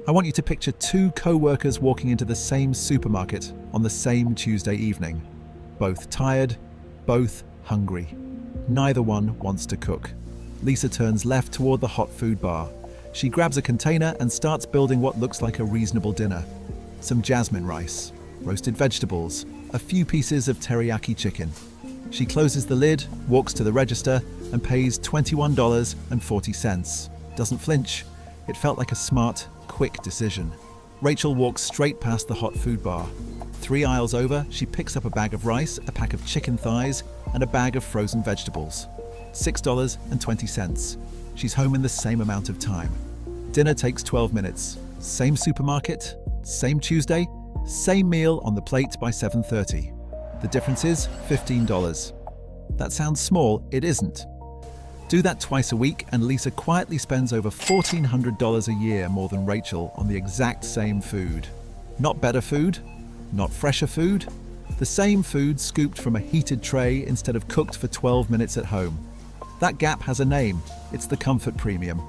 I want you to picture two co-workers walking into the same supermarket on the same Tuesday evening. Both tired, both hungry. Neither one wants to cook. Lisa turns left toward the hot food bar. She grabs a container and starts building what looks like a reasonable dinner. Some jasmine rice, roasted vegetables, a few pieces of teriyaki chicken. She closes the lid, walks to the register, and pays $21.40. Doesn't flinch. It felt like a smart, quick decision. Rachel walks straight past the hot food bar. 3 aisles over, she picks up a bag of rice, a pack of chicken thighs, and a bag of frozen vegetables. $6.20. She's home in the same amount of time. Dinner takes 12 minutes. Same supermarket, same Tuesday, same meal on the plate by 7:30. The difference is $15. That sounds small, it isn't. Do that twice a week and Lisa quietly spends over $1,400 a year more than Rachel on the exact same food. Not better food, not fresher food, the same food scooped from a heated tray instead of cooked for 12 minutes at home. That gap has a name, it's the comfort premium.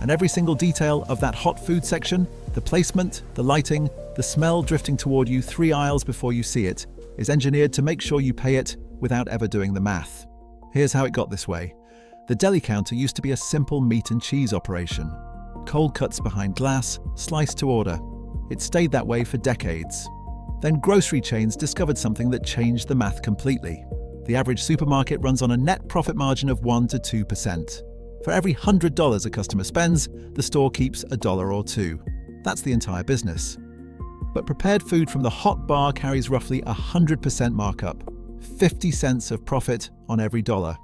And every single detail of that hot food section, the placement, the lighting, the smell drifting toward you 3 aisles before you see it, is engineered to make sure you pay it without ever doing the math. Here's how it got this way. The deli counter used to be a simple meat and cheese operation. Cold cuts behind glass, sliced to order. It stayed that way for decades. Then grocery chains discovered something that changed the math completely. The average supermarket runs on a net profit margin of 1 to 2%. For every $100 a customer spends, the store keeps $1 or $2. That's the entire business. But prepared food from the hot bar carries roughly 100% markup, 50 cents of profit on every dollar.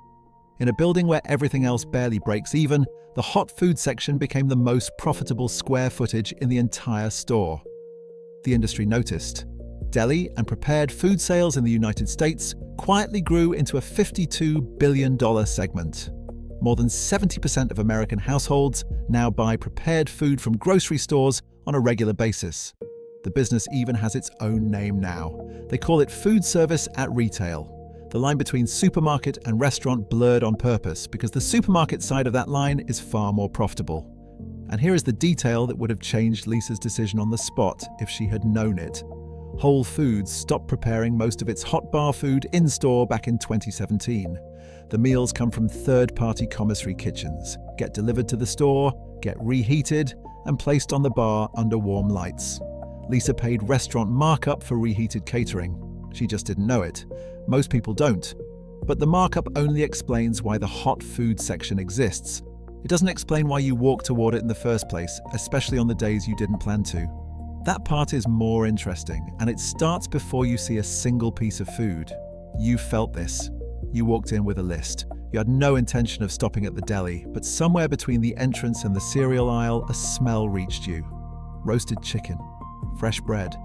In a building where everything else barely breaks even, the hot food section became the most profitable square footage in the entire store. The industry noticed. Deli and prepared food sales in the United States quietly grew into a $52 billion segment. More than 70% of American households now buy prepared food from grocery stores on a regular basis. The business even has its own name now. They call it food service at retail. The line between supermarket and restaurant blurred on purpose because the supermarket side of that line is far more profitable. And here is the detail that would have changed Lisa's decision on the spot if she had known it. Whole Foods stopped preparing most of its hot bar food in-store back in 2017. The meals come from third-party commissary kitchens, get delivered to the store, get reheated, and placed on the bar under warm lights. Lisa paid restaurant markup for reheated catering. She just didn't know it. Most people don't. But the markup only explains why the hot food section exists. It doesn't explain why you walk toward it in the first place, especially on the days you didn't plan to. That part is more interesting, and it starts before you see a single piece of food. You felt this. You walked in with a list. You had no intention of stopping at the deli, but somewhere between the entrance and the cereal aisle, a smell reached you. Roasted chicken, fresh bread,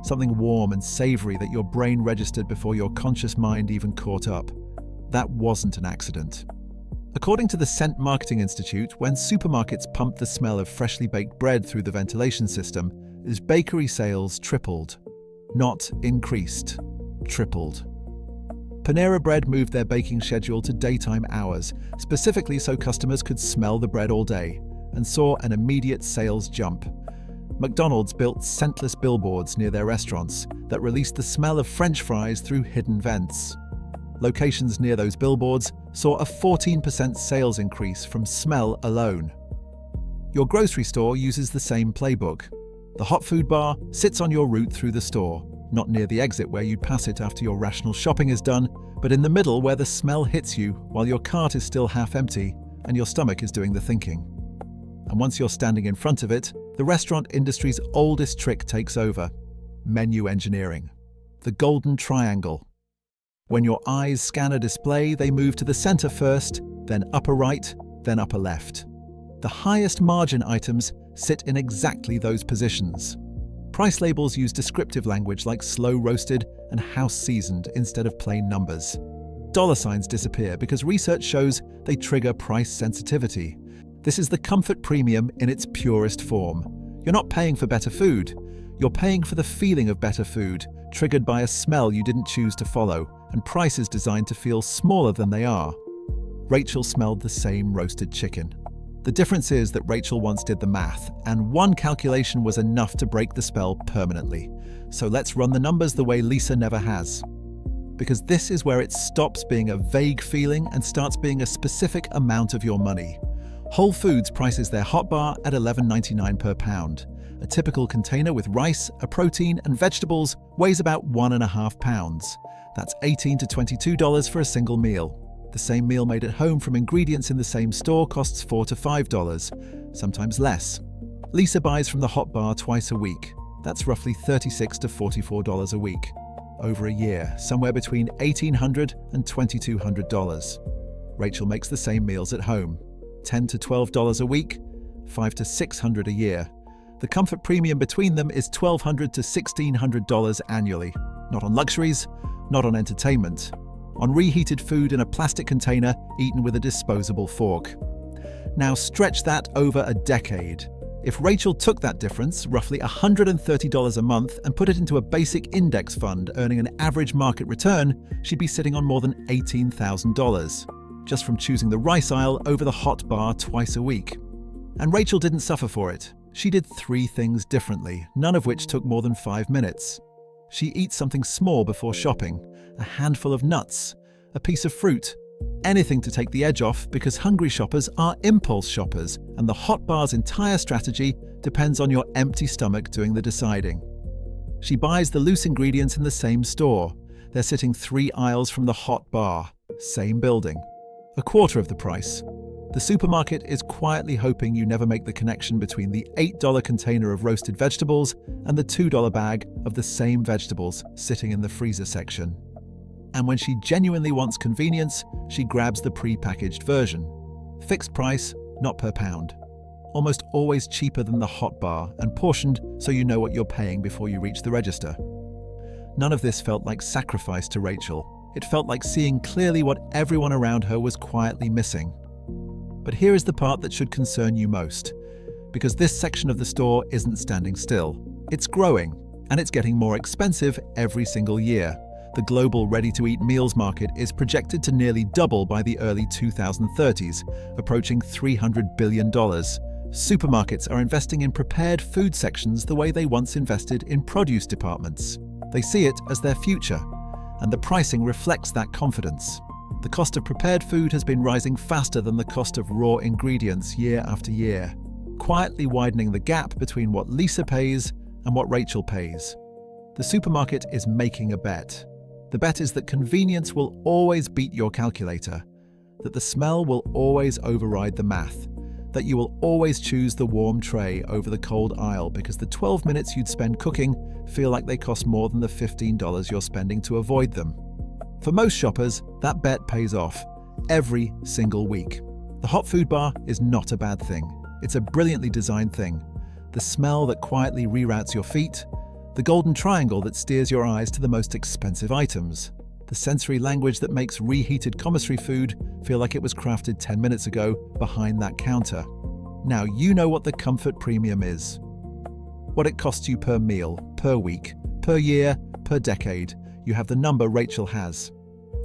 something warm and savory that your brain registered before your conscious mind even caught up. That wasn't an accident. According to the Scent Marketing Institute, when supermarkets pumped the smell of freshly baked bread through the ventilation system, its bakery sales tripled. Not increased, tripled. Panera Bread moved their baking schedule to daytime hours, specifically so customers could smell the bread all day, and saw an immediate sales jump. McDonald's built scentless billboards near their restaurants that released the smell of French fries through hidden vents. Locations near those billboards saw a 14% sales increase from smell alone. Your grocery store uses the same playbook. The hot food bar sits on your route through the store, not near the exit where you'd pass it after your rational shopping is done, but in the middle where the smell hits you while your cart is still half empty and your stomach is doing the thinking. And once you're standing in front of it, the restaurant industry's oldest trick takes over: menu engineering. The golden triangle. When your eyes scan a display, they move to the center first, then upper right, then upper left. The highest margin items sit in exactly those positions. Price labels use descriptive language like slow roasted and house seasoned instead of plain numbers. Dollar signs disappear because research shows they trigger price sensitivity. This is the comfort premium in its purest form. You're not paying for better food. You're paying for the feeling of better food, triggered by a smell you didn't choose to follow, and prices designed to feel smaller than they are. Rachel smelled the same roasted chicken. The difference is that Rachel once did the math, and one calculation was enough to break the spell permanently. So let's run the numbers the way Lisa never has. Because this is where it stops being a vague feeling and starts being a specific amount of your money. Whole Foods prices their hot bar at $11.99 per pound. A typical container with rice, a protein, and vegetables weighs about 1.5 pounds. That's $18 to $22 for a single meal. The same meal made at home from ingredients in the same store costs $4 to $5, sometimes less. Lisa buys from the hot bar twice a week. That's roughly $36 to $44 a week. Over a year, somewhere between $1,800 and $2,200. Rachel makes the same meals at home. $10 to $12 a week, $500 to $600 a year. The comfort premium between them is $1,200 to $1,600 annually. Not on luxuries, not on entertainment. On reheated food in a plastic container eaten with a disposable fork. Now stretch that over a decade. If Rachel took that difference, roughly $130 a month, and put it into a basic index fund earning an average market return, she'd be sitting on more than $18,000, just from choosing the rice aisle over the hot bar twice a week. And Rachel didn't suffer for it. She did 3 things differently, none of which took more than 5 minutes. She eats something small before shopping, a handful of nuts, a piece of fruit, anything to take the edge off, because hungry shoppers are impulse shoppers, and the hot bar's entire strategy depends on your empty stomach doing the deciding. She buys the loose ingredients in the same store. They're sitting 3 aisles from the hot bar, same building. A quarter of the price. The supermarket is quietly hoping you never make the connection between the $8 container of roasted vegetables and the $2 bag of the same vegetables sitting in the freezer section. And when she genuinely wants convenience, she grabs the pre-packaged version. Fixed price, not per pound. Almost always cheaper than the hot bar and portioned so you know what you're paying before you reach the register. None of this felt like sacrifice to Rachel. It felt like seeing clearly what everyone around her was quietly missing. But here is the part that should concern you most. Because this section of the store isn't standing still. It's growing, and it's getting more expensive every single year. The global ready-to-eat meals market is projected to nearly double by the early 2030s, approaching $300 billion. Supermarkets are investing in prepared food sections the way they once invested in produce departments. They see it as their future, and the pricing reflects that confidence. The cost of prepared food has been rising faster than the cost of raw ingredients year after year, quietly widening the gap between what Lisa pays and what Rachel pays. The supermarket is making a bet. The bet is that convenience will always beat your calculator, that the smell will always override the math, that you will always choose the warm tray over the cold aisle because the 12 minutes you'd spend cooking feel like they cost more than the $15 you're spending to avoid them. For most shoppers, that bet pays off every single week. The hot food bar is not a bad thing. It's a brilliantly designed thing. The smell that quietly reroutes your feet, the golden triangle that steers your eyes to the most expensive items, the sensory language that makes reheated commissary food feel like it was crafted 10 minutes ago behind that counter. Now you know what the comfort premium is. What it costs you per meal, per week, per year, per decade. You have the number Rachel has.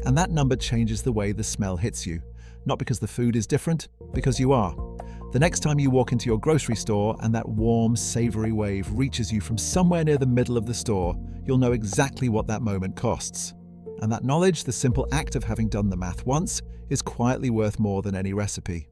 And that number changes the way the smell hits you. Not because the food is different, because you are. The next time you walk into your grocery store and that warm, savory wave reaches you from somewhere near the middle of the store, you'll know exactly what that moment costs. And that knowledge, the simple act of having done the math once, is quietly worth more than any recipe.